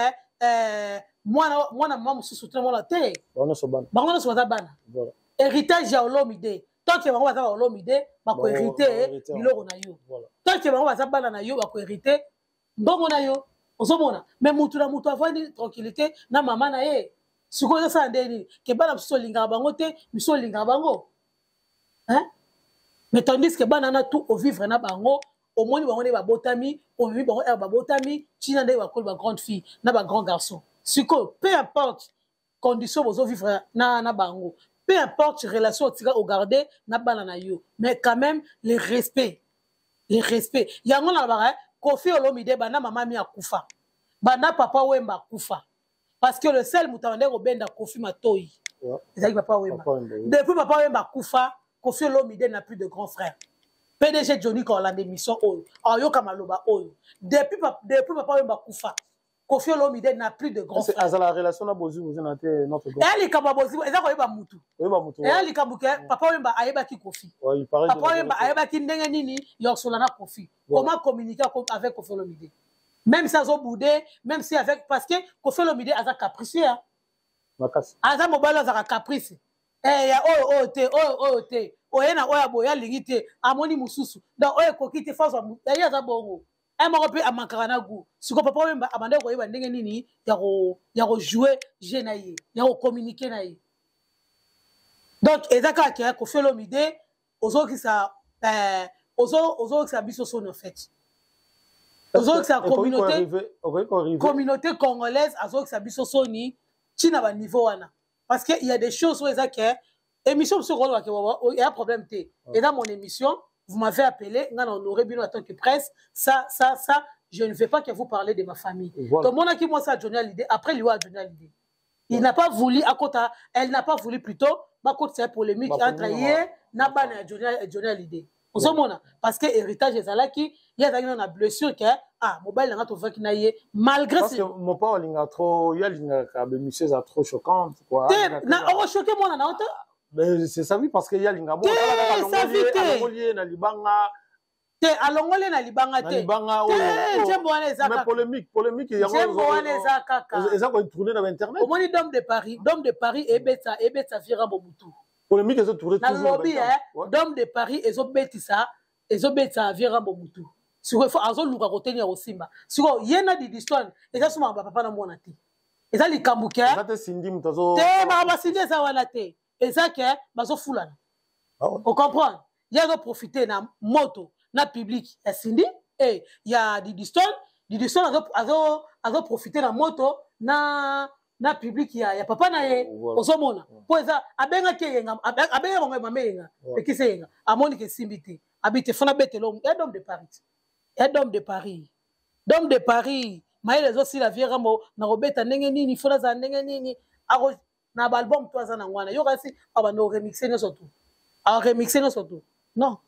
moi, maman, soutien, moi, télé. Héritage, j'ai Olomide. Tant que maman va Olomide, ma ko hériter, biloko na yo. Tant que maman va bana na yo, ma ko hériter, ndongo na yo. Mais mutu avandi tranquillité na mama na ye sikoyo ça ndeni ke bana biso linga bango te biso linga bango hein mais tandis que bana na tout au vivre na bango au moni bango ne ba botami au vivre bango ba botami china nde ba kol ba grande fille na ba grand garçon sikoyo peu importe condition bozo vivre na bango peu importe relation tika au garder na bana na yo mais quand même le respect yango na ba Kofi Olomide bana mama mi akufa bana papa wemba akufa parce que le seul mutawande ko benda Kofi Matoyi ezali papa wemba depuis papa wemba akufa Kofi Olomide n'a plus de grand frère PDG Johnny Korland émission oyo ayoka maloba oyo depuis papa wemba akufa Kofi Olomide n'a plus de grand frère c'est la relation na bozu vous na te notre grand elle kamba bozu eza ko yeba mutu elle kambuke papa wemba ayeba ki Kofi papa wemba ayeba ki ndenge nini yosola na Kofi comment communiquer avec Kofi Olomide même sans au boudé même si avec parce que Kofi Olomide a sa capricieux aza mobile a sa caprice ya te oyena oya boya lingite amoni mususu donc oya kokite face ya za bongo moko pe amankaka na gu siko papa wemba abande koyeba ndenge nini ya ko jouer jeu na ye ya ko communiquer na ye donc ezaka ke Kofi Olomide ozokisa biso son en fait ozokisa communauté congolaise azokisa biso soni tina ba niveau wana parce que il y a des choses où ezaka émission sur il y a un problème et dans mon émission vous m'avez appelé, on aurait bien en tant que presse, ça, je ne veux pas que vous parlez de ma famille. Voilà. Tout le monde qui moi ça Johnny Hallyday, après lui a Johnny Hallyday. Il n'a pas voulu, à côté, elle n'a pas voulu plutôt, ma côté c'est polémique entre hier, Nabana et Johnny Hallyday. Vous savez, parce que héritage est là qui, il y a une blessure que, ah, mobile n'a pas fait malgré parce que mon père, il a trop, il y a une trop choquante, quoi. On va choquer moi, on a mais c'est ça, oui, parce qu'il y a l'inga. Ça vite. Te alongole na libanga te. Mais polémique, il y a ça qu'on tourner dans internet. Au moins d'homme de Paris et Vira Mobutu. Polémique ils ont tourné toujours. Dans lobby d'homme de Paris et Betisa Vira Mobutu. Si vous faites azol luka kotenir osimba. Si vous yena di diston et ça suma papa na mona te. Et ça li kambuke. Ça te sindi mutazo. Te ba sindi ça wana te. Et ça que bazo fulana. On comprend. Il y a profiter na moto. Na public ya sindi et il y a di diston azo profiter na moto na public ya papa na ye ozomona po eza abenga ke yenga abenga bango mamenga ekise yenga amoni ke simbite habite fona betelo d'homme de Paris maile zo si la viera mo na robeta ndenge nini fona za ndenge nini aro na album to za na ngwana yo kasi aba no remixer no surtout non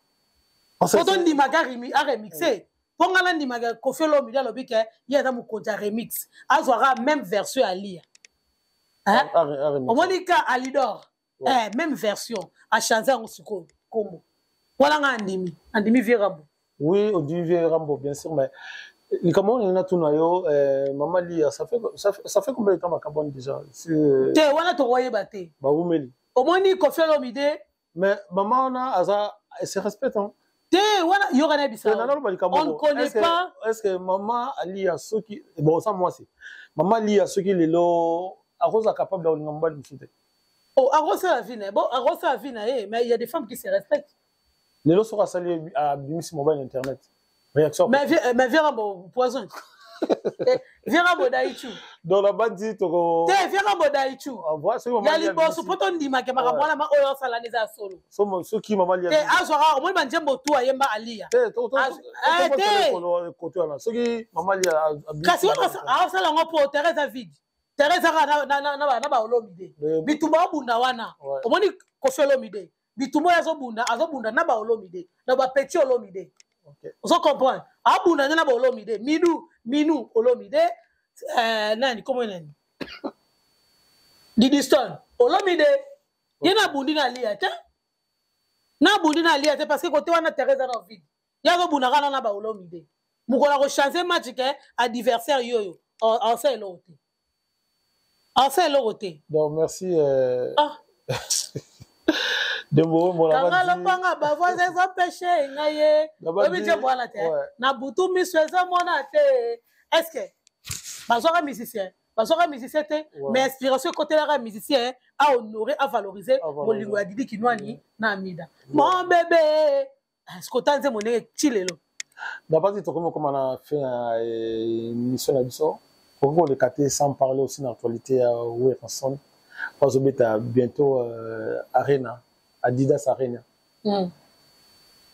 quand on dit magari a remixé pour on dit magari Koffi Olomide lobi ke il y a dans mon compte remix azora même version à lire hein au monika alidor même version à chanter en suko comme voilà andimi Virambo oui Odi Virambo bien sûr mais comment on a tout nayo maman Lia ça fait combien de temps makabon déjà te wana to royer baté ba umeli au moni Koffi Olomide mais maman on a elle se respecte hein. On ne connaît pas. Est-ce que maman Ali a ceux qui. Bon, ça, moi, c'est. Maman Ali a ceux qui les lots. Arrose capable d'avoir une bonne musique. Oh, Arrose la vie, bon, Arrose la vie, mais il y a des femmes qui se respectent. Les lots sera salués à Bimis Mobile Internet. Réaction. Mais viens bon, poison. Viens bon d'Aïchou. Dans la bandit, tu viens bon d'Aïchou. Il y a les boss, pour ton dit, ma camarade, moi, ma oyo salanese à solo. Ceux qui maman Lia. Azora, moi, je m'aime tout à Yemba Alia. Ceux qui maman Lia. Kasi on a salon pour Thérèse vide. Thérèse na ba Olomide. Bitumba bunda wana. Omoni Koffi Olomide. Bitumba azobunda na ba Olomide. Na ba Petit Olomide. Vous comprenez? Abunda na ba Olomide. Minu Olomide. Nani comment nani? Didiston Olomide. Yena bundi na lia te. Na bundi na lia te parce que côté wana Thérèse na vide. Yazo bunda kana na ba Olomide. Mukola ko changer match ke adversaire yoyo. En c'est l'autre. Donc merci. De mots, mon ami. Est-ce que bazoka musicien mais inspiration côté la musicien à honorer, à valoriser mon lingo ya Didi Kinwani na Amida. Mon bébé, est-ce que t'as mon chilelo? D'abord, tu comment on a fait une mission à Bissau. Pour le caté sans parler aussi de l'actualité où est ensemble. Parce que bientôt Arena, Adidas Arena.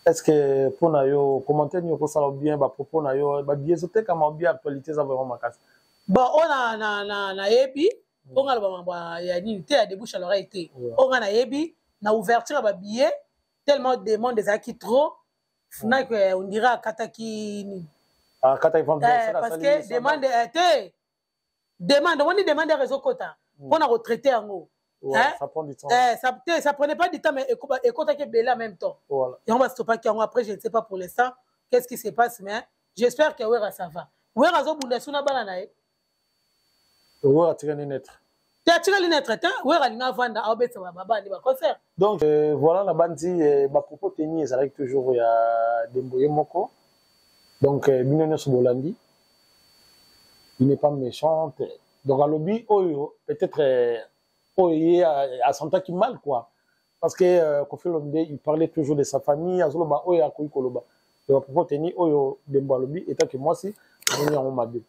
Est-ce que pour nous commenter nous ça bien ba propos na yo ba bien sauter comme bien actualité ça vraiment makas. Bon on a na yebi on a ba ya ni té à débouche à l'oreille té. On a na yebi na ouverture ba billet tellement de monde des acquis trop na que on dira kataki ni. Ah kataki femme parce que demande on dit demande des réseaux quota. On a retraité en haut. Ouais, hein? Ça prend du temps. Ça prenait pas du temps, mais écoute, en même temps. Voilà. Et on va stopper après, je ne sais pas pour l'instant qu'est-ce qui se passe, mais j'espère que ça va. Wera zo bunda suna banana e. Wera tira ni net. Tu as tiré les lettres, Wera linga vanda a obeta baba ni ba concert. Donc voilà la bandi ba propos tenir ça avec toujours il y a Demboye Moko. Donc Binonyo Sobolandi. Il n'est pas méchant. Donc à lobby peut-être à son temps qui mal quoi parce que Koffi Olomide il parlait toujours de sa famille azoloba oyo akoyi koloba et pour tenir oyo dembo lobby étant que moi si on en mabe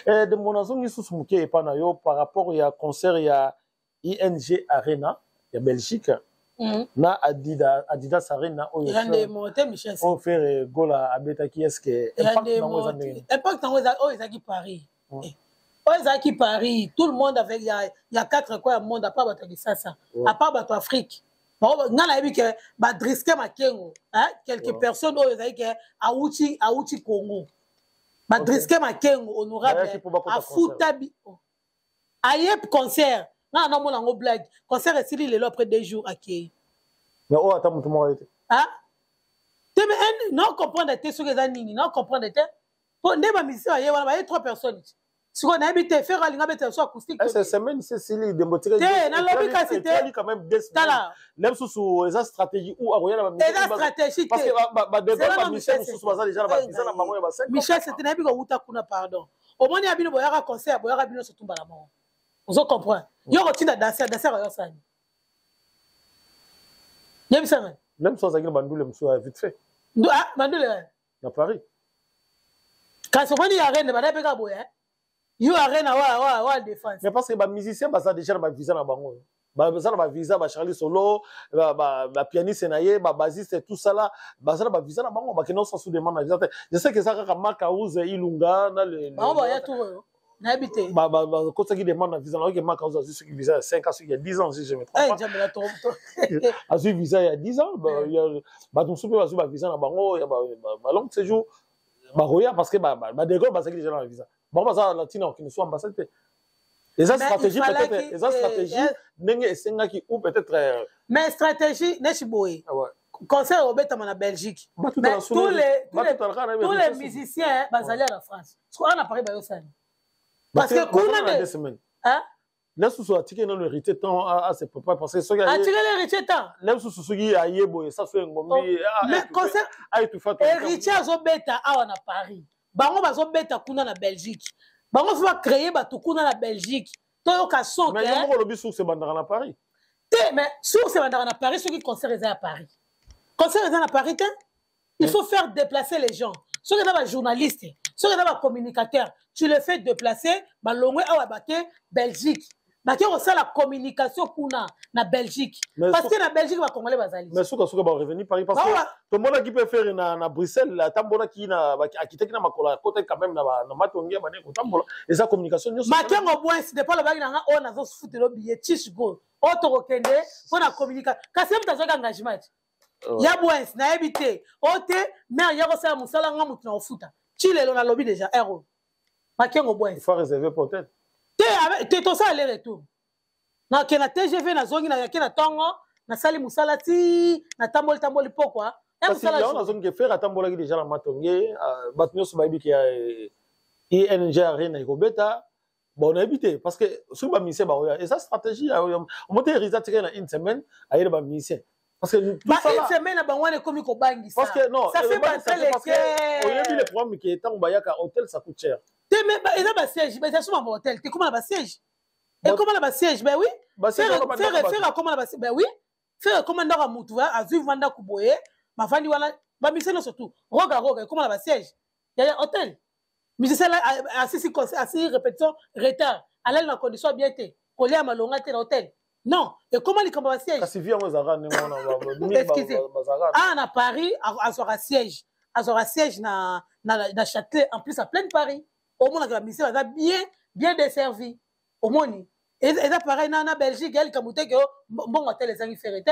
de mon azongi sous muke et pas na yo par rapport il y a concert il y a ING Arena il y a Belgique na Adidas Arena oyo on fait gola abeta qui est-ce que impact dans les Paris Paris tout le monde avec il y a 4 coins monde à part battre ça à part battre Afrique nana yebi que ba driske makengo hein quelques personnes oyo ezali que auti Congo ba driske makengo honorable a futabi ayep concert na na mona ngo blague concert esili lelo après 2 jours akei mais oh attends mutu mo été hein te mais non comprendre te ce que ça nini non comprendre te pour ne ba mission aye wana ba 3 personnes si on a habité faire alinga bete so acoustique c'est semaine c'est sili de motiver na lobby ka cité quand même des même sous les stratégies ou aroya na stratégie parce que ba débat ba Michel sous baza déjà ba bizana bango ya ba 5 Michel c'était na biko uta kuna pardon au moins ya bino boyaka concert boyaka bino surtout bala mo vous comprenez yo rotina danser yo sani yebisa même sans agir bandule monsieur vite fait ah bandule na Paris quand on dit arène ba dapeka boya you arena wa défense mais parce que ba musicien ba ça déjà ba visa na bango ba ça ba visa ba Charlie Solo ba pianiste naie ba bassiste tout ça là ba ça ba visa na bango ba que non sans sous demande na visa je sais que ça ka Makauze Ilunga na le ba ya tout na habité ba quand ça qui demande na visa na que Makauze c'est qui visa 5 ans il y a 10 ans si je me trompe pas jamais la trompe a su visa il y a 10 ans il y a ba tout super ba visa na bango il y a ba long séjour ba roya parce que ba dégo ba ça qui déjà na visa bon bah ça latino qui ne soit ambassade et ça stratégie peut-être et ça stratégie n'engue esenga qui ou peut-être mais stratégie neshiboye concert au Betama na Belgique mais tous les musiciens bazali à la France ce qu'on a parlé ba yosani parce que kuna des semaines hein là sous soit ticket non hérité tant à ses papa parce que ça a tiré l'héritier tant là sous qui a yebo ça soit ngombi mais concert héritier zo beta a na Paris bango bazobeta kuna na Belgique bango faut créer bato kuna na Belgique to ka son mais yango lobi sur ce bandara na Paris mais sur ce bandara na Paris ceux qui concert à Paris concert à Paris il faut faire déplacer les gens ceux qui sont journalistes ceux qui sont communicateurs tu les fais déplacer ba longwe awa baké Belgique baké on ça la communication kuna na Belgique parce que na Belgique ba congolais bazali mais souka ba revenir Paris parce que tout le monde qui peut faire na Bruxelles la tambona qui na akiteki na makola côté quand même na matongia bane ko tambola et ça communication nyo makengo boy c'est pas le bagi na on a zo foutre le billet tiche go auto okende pour na communication kasi mutazo engagement ya boy na habité ote mais ya ko ça musala nga mutu na ofuta chile lo na lobby déjà héros makengo boy il faut réserver pour peut-être te to ça aller retour na ke na TGV na zongi na ke na tongo na sali musala ti na tamboli pourquoi parce que là on a zone que faire atambola qui déjà na matonge batnyo so baby qui a ING arena ko beta bon on a évité parce que sur ba mission ba et ça stratégie on monter résultat tiré na une semaine ailleurs ba mission parce que tout ça une semaine ba wane komi ko bangi ça parce que non ça fait pas parce que on a vu les problèmes qui étant bayaka hôtel ça coûte cher mais il y a un siège mais c'est souvent un hôtel tu comment la siège et comment la siège ben oui faire comment la ben oui faire comment ndaka mutu a vivre vanda kuboye ma vandi wana ba miseno surtout roga comment la siège il y a un hôtel mais c'est là assis répétition retard aller dans condition bien té coller à malonga té hôtel non et comment les comment siège kasi via moi zara ne mona ah na Paris à siège na Châtelet en plus à plein Paris au moins la mission va bien desservi au moins et ça pareil na Belgique elle comme que bon hôtel les angi ferrete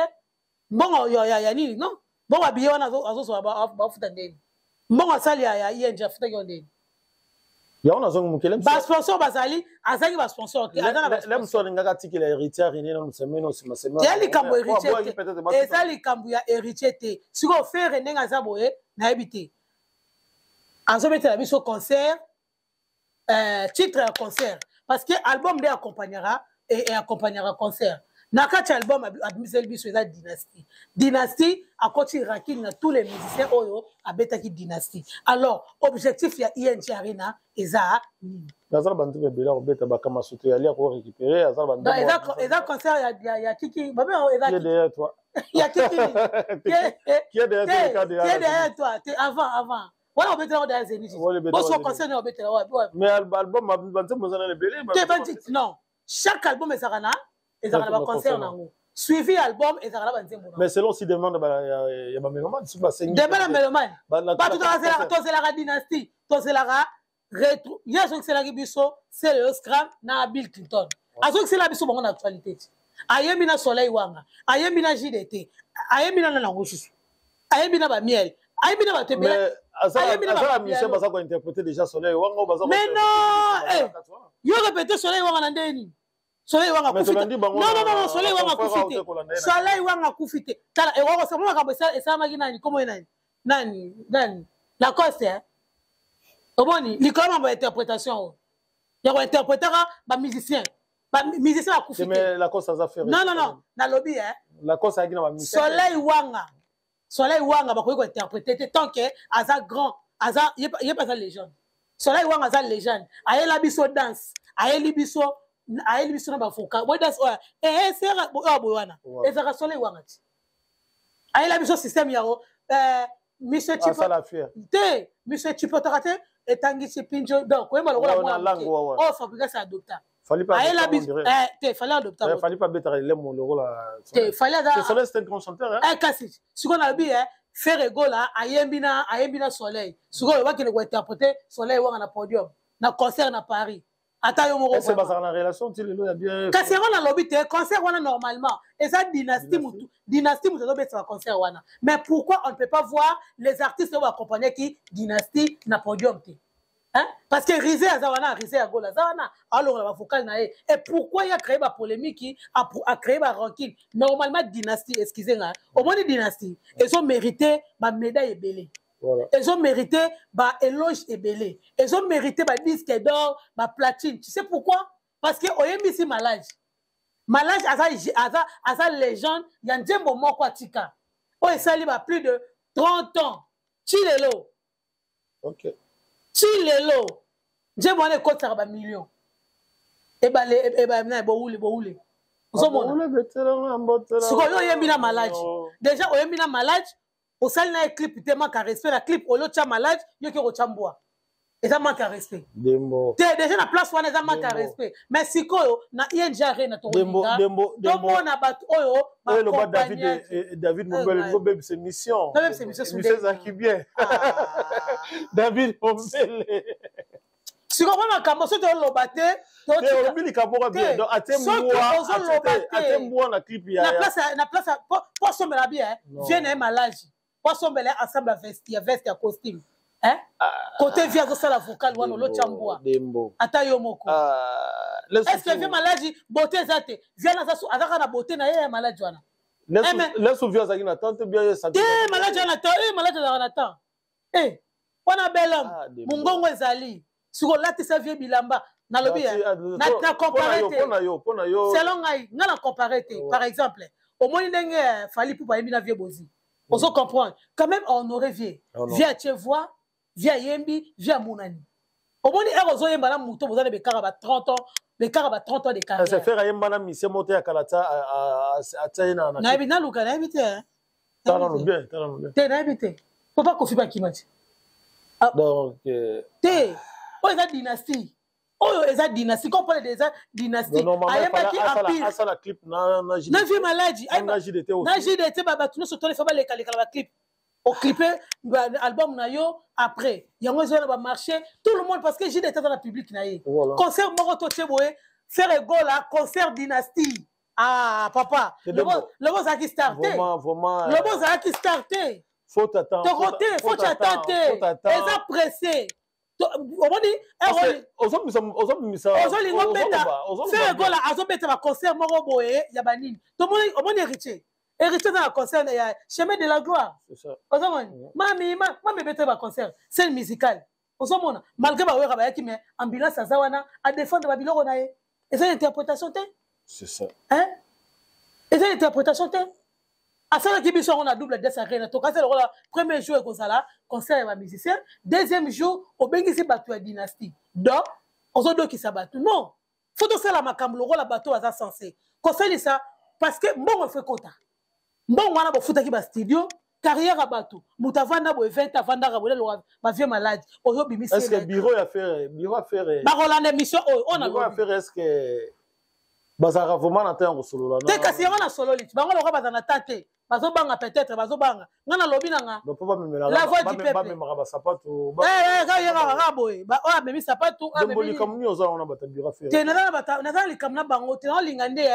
bon ya ni non bon habillé on azo so ba futa ndeni bon sali ya ING futa ndeni ya on azo mukele ba sponsor bazali azali ba sponsor l'aime so ngaka tiki la héritier ni na msemeno sima ya likambo héritier et ça likambo ya héritier te siko faire ndenga za boye na habité azo mettre la biso concert titre à concert parce que album de accompagnera et accompagnera concert na kati album admisel biso eza dynastie a côté ranking na tous les musiciens oyo abetaki dynastie alors objectif ya ING Arena eza nazala bantu bebela obeta bakama soto ya lia ko récupérer azala bantu eza concert ya kiki babe eza qui est derrière toi ya kiki qui est derrière toi avant voilà on mettra dans Zénith bon son concert on mettra ouais mais album bantu mozana le belé non chaque album est sarana et ça va concert nango suivi album et ça va nzembo. Mais selon si demande il y a mélomane sur basengi. Demande mélomane. Ba tout la dynastie, to c'est la rétro. Il y a c'est la biso, c'est le scram na Bill Clinton. Azok c'est la biso bon actualité. Ayemi na Soleil Wanga, ayemi na JDT, ayemi na Nangosu. Ayemi na ba miel, ayemi na ba tebe. Mais ayemi na ba Michel baza ko interpréter déjà Soleil Wanga baza. Mais non, yo répéter Soleil Wanga na ndeni. Soleil Wanga kufite. Non, Soleil Wanga kufite. Soleil Wanga kufite. Tala e wako sema kabisa esama nani komo nani. La cause hein. Oboni, li comment ba interprétation. Ya ko interpréter ba musicien. Ba musicien a kufite. Mais la cause ça a fait. Non, na lobby hein. La cause ça qui na ba musicien. Soleil Wanga ba ko interpréter tant que aza grand, aza il pas ça légende. Soleil Wanga aza légende. Aye la biso danse, aye li biso aye biso na bafoka boy das oya sera boyana ezaka Soleil Wanga ti aye la biso système yao monsieur Tipo te monsieur Tipo takate etangi chipinjo donc oyeba lokola mwana oh fabriquer ça adopta fallait pas aye la biso te fallait adopta fallait pas mettre les mots lokola te fallait da Soleil c'est un grand chanteur hein kasi siko na bi faire egola ayembina Soleil siko ba kile ko interpréter Soleil Wanga na podium na concert na Paris. C'est basé en relation, tu le bien. Quand c'est on a lobby, concert on a normalement. Et ça dynastie doit être un concert on a. Mais pourquoi on ne peut pas voir les artistes qui vont accompagner qui dynastie na podium ti? Hein? Parce que Rizé Azawana, Rizé Agola, Zawana, alors on va focal na et pourquoi il a créé la polémique qui a créé la rancune? Normalement dynastie, excusez-moi, au moins dynastie, ils ont mérité ma médaille et belé. Voilà. Ils ont mérité bah éloge et belé. Ils ont mérité bah disque d'or, bah platine. Tu sais pourquoi? Parce que oyemisi malage. Malage asa légende, il y a un moment quoi tika. Oh et ça il a plus de 30 ans. Chilelo. OK. Chilelo. J'ai mon écoute ça ba million. Et bah na boule. Vous avez ce oyemina malage. Déjà oyemina malage. Au sal na clip tellement qu'à respect la clip au lot malade yo ki rochambwa et ça manque à respect dembo t'es déjà na place wana ça manque à respect mais sikoyo na INJR na to dembo na bat oyo ba le David Mombele go bebe c'est mission c'est ça qui bien David Mombele sikoyo na kambo so to lobate te obili kabora bien donc atembo na clip ya na place pour sommer bien vient na malade. Poisson belé ensemble à veste à costume. Hein? Côté vient que ça la vocale ou l'autre chambois. Ata yomoko. Est-ce que vient maladie beauté zate? Vient na ça azaka na beauté na yé maladie wana. Laisse ouvrir ça qui n'attend bien ça. Eh maladie n'attend, maladie n'attend. Eh, on a bel homme. Mungongo ezali. Siko lati sa vie bilamba. Na lobi na comparé. Selon ngai, na comparé par exemple, au moins ndenge fali pour ba yembi na vie bozi. On se comprend. Quand même, on aurait vu. Via Tchevois, via Yembi, via Mounani. Au moins, il y a un mouton, vous avez des carabas 30 ans, des carabas 30 ans de carrière. C'est faire un madame, c'est monté à Kalata à Tchaïna. Naïbina, Luka, naïbité. T'as bien, t'as bien. T'es naïbité. Faut pas qu'on fasse qui m'a dit. Donc, t'es. Oh, il y a dynastie. Oh, il y a dynastie. Qu'on parle des dynasties. Ça la clip, na vie maladie. Na JDT, bah, tout le monde se fait les clips. Au clipé, album na yo, après. Il y a un jour, va marcher. Tout le monde, parce que JDT dans la public, na yé. Concert Moroto Tcheboé, faire égola, concert dynastie. Ah, papa. Le bon, ça qui starté. Le bon, ça qui starté. Faut t'attendre. Faut t'attendre. Ils ont pressé. Concert Moroboé, Yabanine. Tout le monde est héritier. Héritier dans le concert, il y a Chemin de la Gloire. C'est ça. Mami, bête va concert. Scène musicale. Malgré ma qui met ambulance à Zawana à défendre la Babylone. Et c'est l'interprétation. C'est ça. Hein? Et c'est l'interprétation. À ça, on a double dessin. Donc, c'est le premier jour, concert et musicien. Deuxième jour, au Bengisi Batou à dynastie. Donc, on a deux qui s'abattent. Non. Faut que ça la macam, le rôle à bateau à censé. Conseil ça, parce que bon, on fait quota. Bon, on a foutu qui va studio, carrière à bateau. Moutavanda, bo event, avanda, rabouler, ma vie malade. Est-ce que bureau à faire? Barola, l'émission, on a. Bureau à faire, est-ce que. bazaka vraiment na temps solo te kasi yango na solo liti bango lokwa bazana tate bazobanga peut-être bazobanga ngana lobi nanga la voix du peuple ba sapato ga yaka boye ba o amemi sapato amemi kamuni oza ona batabira faire te na likam na bango te na linga nde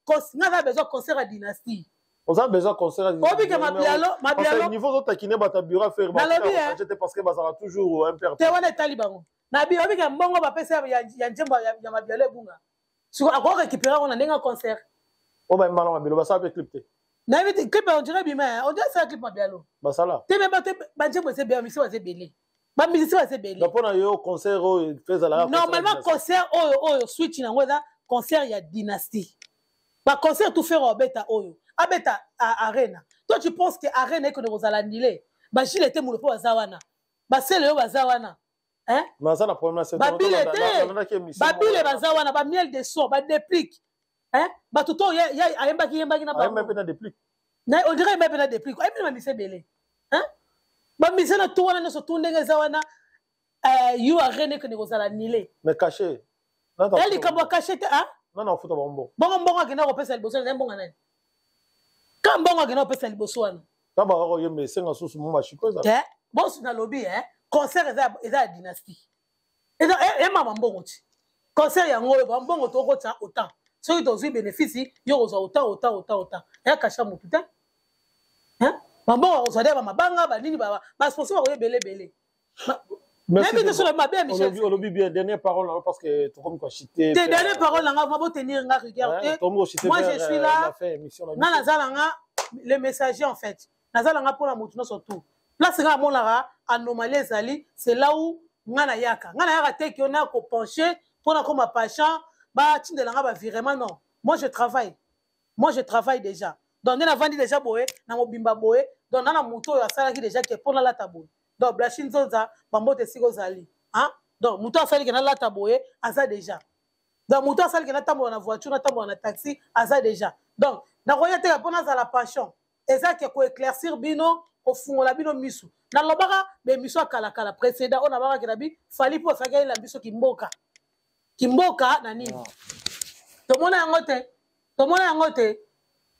cause nga besoin concert à dynastie oza besoin concert obi ke mabialo niveau zo takine batabira faire ba parce que bazara toujours un père te wana tali bango na bi obi ke mbongo ba pesa ya njemba ya mabialo ebunga si on a récupéré on a un concert. Oh ben malon mabilo ba ça peut clipter. Na vite clip on dirait bien on dirait ça clip mabialo. Ba ça là. Te même ba njembo c'est bien musique c'est belé. Ba musique c'est belé. Donc on a eu concert au fait la. Normalement concert oyo switch na ngoza concert ya dynastie. Ba concert tout faire obeta oyo. Abeta arena. Toi tu penses que arena est que nous allons annuler. Ba Gilles était moulo po bazawana. Ba sele yo bazawana. Hein? Mais ça la première c'est babile bazawana ba miel de son ba déplique hein ba tuto ya ayembaki na ba même na déplique na on dirait même na déplique ay même mise belé hein ba mise na to wana nso to ndenge zawana you are rené que nous allons annuler mais caché elle kabo caché hein non futa bombo bongo akina ko pesa liboso na mbonga nani ka mbongo akina ko pesa liboso wana ka ba ko yembe senga susu mo machikoza eh boss na lobby hein concert eza dynastie eza mama mbongo ti concert yango oyo bambongo tokota autant soki tozwi bénéfice yo kozwa autant ya kasha motu te bambongo kozwa de bamabanga banini basponsor bakoye belebele nayebi te sola mabe ya michel olobi bien dernière parole parce que tokomi kochite te dernière parole nanga mabotenir nga rigueur te moi je suis là nga nazala nga le messager en fait nazala nga mpona motu nyonso tout place nga amonaka anomalie ezali c'est là où ngana yaka te ki ona ko pencher pona koma patient ba tindela nga ba virement non moi je travaille déjà donc na vandi déjà boye na mobimba boye donc na muto ya sala ki déjà ke pona la taboye donc blachin zonza bambote siko zali hein donc muto asali ke na la taboye aza déjà donc muto asali ke na tambola na voiture na tambola na taxi aza déjà donc na koya te pona za la passion eza ke ko éclaircir bino ofungola bino misu na lobaka be misu akala précédent on abaka kenabi fali po saka la biso kimboka na nini tomona yango te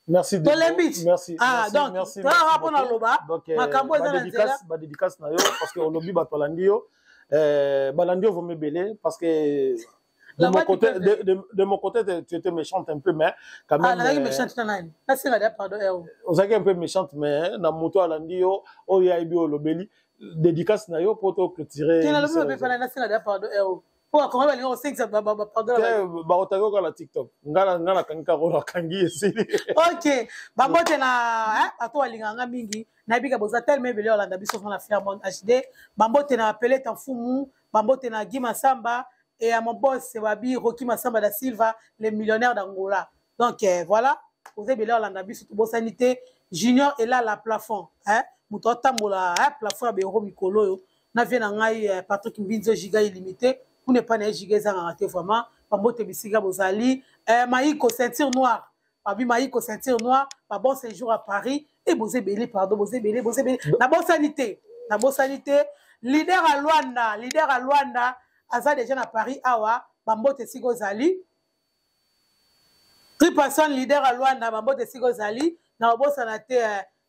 merci merci donc merci rapport na loba makambo eza na nzela ba dédicace na yo parce que olobi bato landio balandio vont me belé parce que de mon côté, tu étais méchante un peu, mais quand même. Ah, méchante, pardon. On s'est un peu méchante, mais na moto à l'andio, oh ya ibi olobeli, dédicace na yo pour te clôturer. Tu n'as pas pour comment aller au 5 pardon. Ba otago ka la TikTok. Ngala kanka ko kangi esi. OK. Ba mote na ato alinganga mingi, na bika boza tellement belé olanda biso na Fairmont HD. Ba mote na appeler ta fumu, ba mote na Gima Samba. Et à mon boss, c'est Wabi Rocky Massamba da Silva, les millionnaires d'Angola. Donc voilà, vous avez bien l'andabis sur toute sanité. Junior est là, la plafond. Moutota moula, plafond à Béro Mikolo. Na vient en Patrick Mbinzo giga illimité. Vous n'êtes pas né giga ça a raté vraiment. Pambote Bisiga Bozali. Maïko ceinture noire. Babi Maïko ceinture noire. Pas bon séjour à Paris. Et Bozé Bélé, pardon, Bozé Bélé. La bonne sanité. Leader à Luanda. Aza déjà à Paris, awa, bambote sigo zali. 3 personnes leader à Luanda, bambote sigo zali. Na obosa na te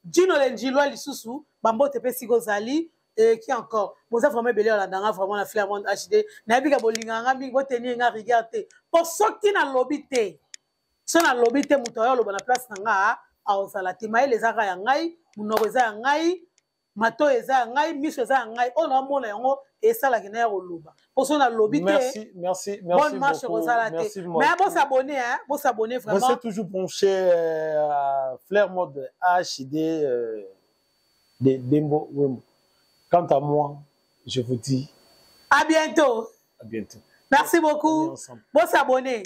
Gino Lenjilwa lisusu, bambote pe sigo zali. Et qui encore? Boza vraiment belé la danga vraiment la Fairmont HD. Na bika bolinganga mi boteni nga regarder. Pour sorti na lobby te. So na lobby te mutoyo lo na place nga a osala te mai les ara ya ngai, munoko za ya ngai. Mato eza ngai miso eza ngai ona mona yango esala kina ya koluba poso na lobby te merci bonne marche rozala te mais bon s'abonner vraiment c'est toujours branché à Flair Mode HD de Dembo Wembo. Quant à moi je vous dis à bientôt merci beaucoup bon s'abonner.